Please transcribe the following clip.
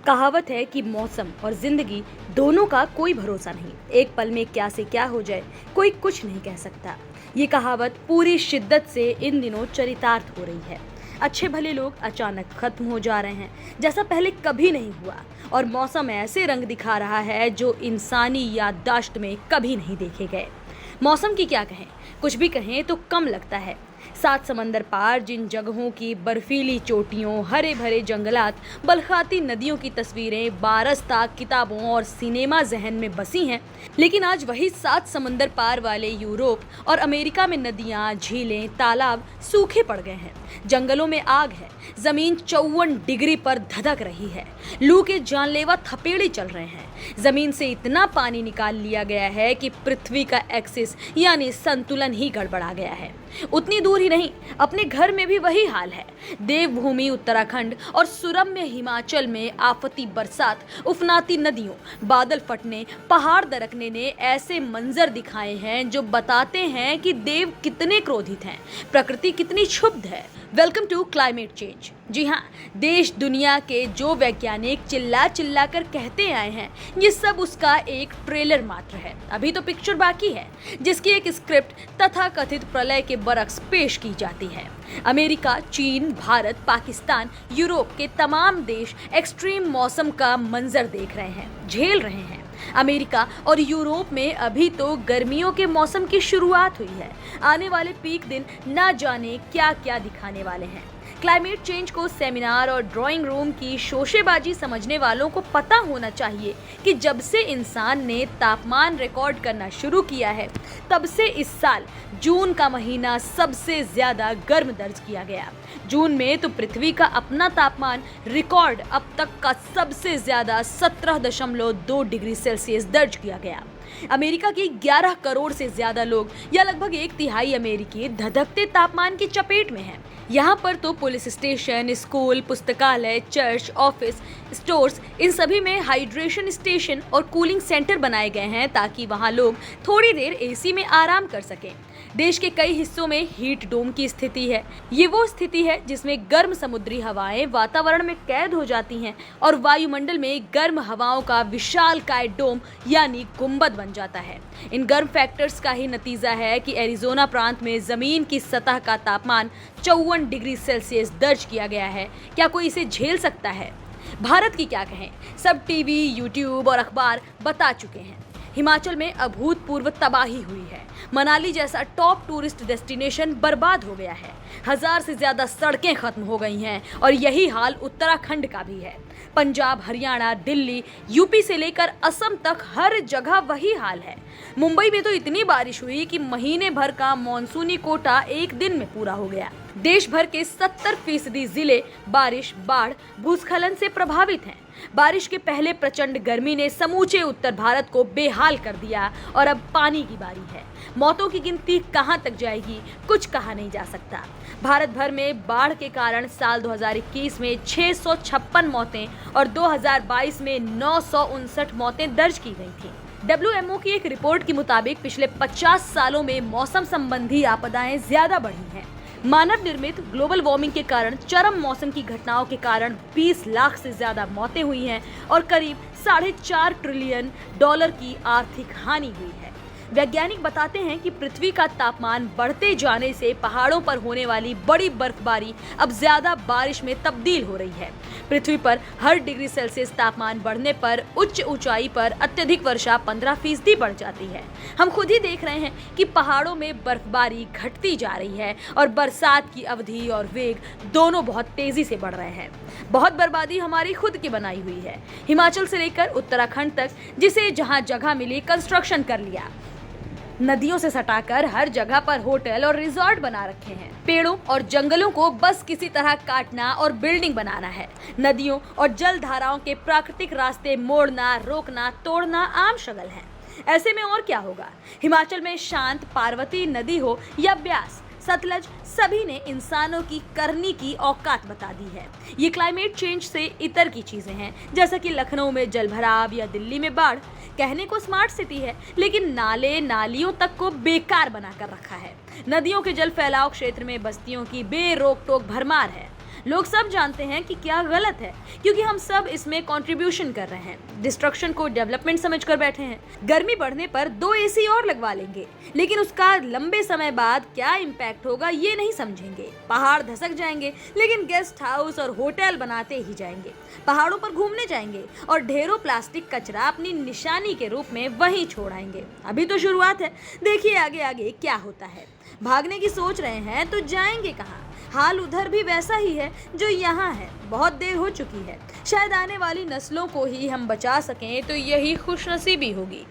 कहावत है कि मौसम और जिंदगी दोनों का कोई भरोसा नहीं। एक पल में क्या से क्या हो जाए कोई कुछ नहीं कह सकता। ये कहावत पूरी शिद्दत से इन दिनों चरितार्थ हो रही है। अच्छे भले लोग अचानक खत्म हो जा रहे हैं जैसा पहले कभी नहीं हुआ, और मौसम ऐसे रंग दिखा रहा है जो इंसानी याददाश्त में कभी नहीं देखे गए। मौसम की क्या कहें, कुछ भी कहें तो कम लगता है। सात समंदर पार जिन जगहों की बर्फीली चोटियों, हरे भरे जंगलात, बलखाती नदियों की तस्वीरें बारस्ता किताबों और सिनेमा जहन में बसी हैं, लेकिन आज वही सात समंदर पार वाले यूरोप और अमेरिका में नदियां, झीलें, तालाब सूखे पड़ गए हैं। जंगलों में आग है, जमीन 54 डिग्री पर धधक रही है, लू के जानलेवा थपेड़े चल रहे हैं। जमीन से इतना पानी निकाल लिया गया है कि पृथ्वी का एक्सिस यानी संतुलन ही गड़बड़ा गया है। उतनी दूर ही नहीं, अपने घर में भी वही हाल है। देवभूमि उत्तराखंड और सुरम्य हिमाचल में आफती बरसात, उफनाती नदियों, बादल फटने, पहाड़ दरकने ने ऐसे मंजर दिखाए हैं जो बताते हैं कि देव कितने क्रोधित हैं, प्रकृति कितनी क्षुब्ध है। Welcome to climate change. जी हाँ, देश दुनिया के जो वैज्ञानिक चिल्ला चिल्ला कर कहते आए हैं, ये सब उसका एक ट्रेलर मात्र है। अभी तो पिक्चर बाकी है, जिसकी एक स्क्रिप्ट तथा कथित प्रलय के बरक्स पेश की जाती है। अमेरिका, चीन, भारत, पाकिस्तान, यूरोप के तमाम देश एक्सट्रीम मौसम का मंजर देख रहे हैं, झेल रहे हैं। अमेरिका और यूरोप में अभी तो गर्मियों के मौसम की शुरुआत हुई है। आने वाले पीक दिन ना जाने क्या क्या दिखाने वाले हैं। क्लाइमेट चेंज को सेमिनार और ड्राइंग रूम की शोशेबाजी समझने वालों को पता होना चाहिए कि जब से इंसान ने तापमान रिकॉर्ड करना शुरू किया है, तब से इस साल जून का महीना सबसे ज्यादा गर्म दर्ज किया गया। जून में तो पृथ्वी का अपना तापमान रिकॉर्ड अब तक का सबसे ज्यादा 17.2 डिग्री सेल्सियस दर्ज किया गया। अमेरिका की 11 करोड़ से ज्यादा लोग या लगभग 1/3 अमेरिकी धधकते तापमान की चपेट में हैं। यहाँ पर तो पुलिस स्टेशन, स्कूल, पुस्तकालय, चर्च, ऑफिस, स्टोर्स, इन सभी में हाइड्रेशन स्टेशन और कूलिंग सेंटर बनाए गए हैं ताकि वहाँ लोग थोड़ी देर एसी में आराम कर सकें। देश के कई हिस्सों में हीट डोम की स्थिति है। ये वो स्थिति है जिसमें गर्म समुद्री हवाएं वातावरण में कैद हो जाती हैं और वायुमंडल में गर्म हवाओं का विशालकाय डोम यानी गुंबद बन जाता है। इन गर्म फैक्टर्स का ही नतीजा है कि एरिजोना प्रांत में जमीन की सतह का तापमान 54 डिग्री सेल्सियस दर्ज किया गया है। क्या कोई इसे झेल सकता है? भारत की क्या कहें, सब टीवी, यूट्यूब और अखबार बता चुके हैं। हिमाचल में अभूतपूर्व तबाही हुई है। मनाली जैसा टॉप टूरिस्ट डेस्टिनेशन बर्बाद हो गया है। 1000 से ज्यादा सड़कें खत्म हो गई हैं और यही हाल उत्तराखंड का भी है। पंजाब, हरियाणा, दिल्ली, यूपी से लेकर असम तक हर जगह वही हाल है। मुंबई में तो इतनी बारिश हुई कि महीने भर का मॉनसूनी कोटा एक दिन में पूरा हो गया। देश भर के 70% जिले बारिश, बाढ़, भूस्खलन से प्रभावित हैं। बारिश के पहले प्रचंड गर्मी ने समूचे उत्तर भारत को बेहाल कर दिया और अब पानी की बारी है। मौतों की गिनती कहां तक जाएगी, कुछ कहा नहीं जा सकता। भारत भर में बाढ़ के कारण साल 2021 में 656 मौतें और 2022 में 959 मौतें दर्ज की गई थीं। WMO की एक रिपोर्ट के मुताबिक पिछले 50 सालों में मौसम संबंधी आपदाएं ज्यादा बढ़ी हैं। मानव निर्मित ग्लोबल वार्मिंग के कारण चरम मौसम की घटनाओं के कारण 20 लाख से ज्यादा मौतें हुई हैं और करीब $4.5 ट्रिलियन की आर्थिक हानि हुई है। वैज्ञानिक बताते हैं कि पृथ्वी का तापमान बढ़ते जाने से पहाड़ों पर होने वाली बड़ी बर्फबारी अब ज्यादा बारिश में तब्दील हो रही है। पृथ्वी पर हर डिग्री सेल्सियस तापमान बढ़ने पर उच्च ऊंचाई पर अत्यधिक वर्षा 15% बढ़ जाती है। हम खुद ही देख रहे हैं कि पहाड़ों में बर्फबारी घटती जा रही है और बरसात की अवधि और वेग दोनों बहुत तेजी से बढ़ रहे हैं। बहुत बर्बादी हमारी खुद की बनाई हुई है। हिमाचल से लेकर उत्तराखंड तक जिसे जहां जगह मिली कंस्ट्रक्शन कर लिया। नदियों से सटाकर हर जगह पर होटल और रिजॉर्ट बना रखे हैं। पेड़ों और जंगलों को बस किसी तरह काटना और बिल्डिंग बनाना है। नदियों और जल धाराओं के प्राकृतिक रास्ते मोड़ना, रोकना, तोड़ना आम शगल है। ऐसे में और क्या होगा? हिमाचल में शांत पार्वती नदी हो या ब्यास, सतलज, सभी ने इंसानों की करनी की औकात बता दी है। ये क्लाइमेट चेंज से इतर की चीजें हैं, जैसा कि लखनऊ में जलभराव या दिल्ली में बाढ़। कहने को स्मार्ट सिटी है, लेकिन नाले नालियों तक को बेकार बनाकर रखा है। नदियों के जल फैलाव क्षेत्र में बस्तियों की बेरोक टोक भरमार है। लोग सब जानते हैं कि क्या गलत है, क्योंकि हम सब इसमें कंट्रीब्यूशन कर रहे हैं। डिस्ट्रक्शन को डेवलपमेंट समझकर बैठे हैं। गर्मी बढ़ने पर 2 एसी और लगवा लेंगे, लेकिन उसका लंबे समय बाद क्या इम्पैक्ट होगा ये नहीं समझेंगे। पहाड़ धसक जाएंगे, लेकिन गेस्ट हाउस और होटल बनाते ही जाएंगे। पहाड़ों पर घूमने जाएंगे और ढेरों प्लास्टिक कचरा अपनी निशानी के रूप में वहीं छोड़ आएंगे। अभी तो शुरुआत है, देखिए आगे आगे क्या होता है। भागने की सोच रहे हैं तो जाएंगे कहाँ? हाल उधर भी वैसा ही है जो यहाँ है। बहुत देर हो चुकी है। शायद आने वाली नस्लों को ही हम बचा सकें तो यही खुशनसीबी होगी।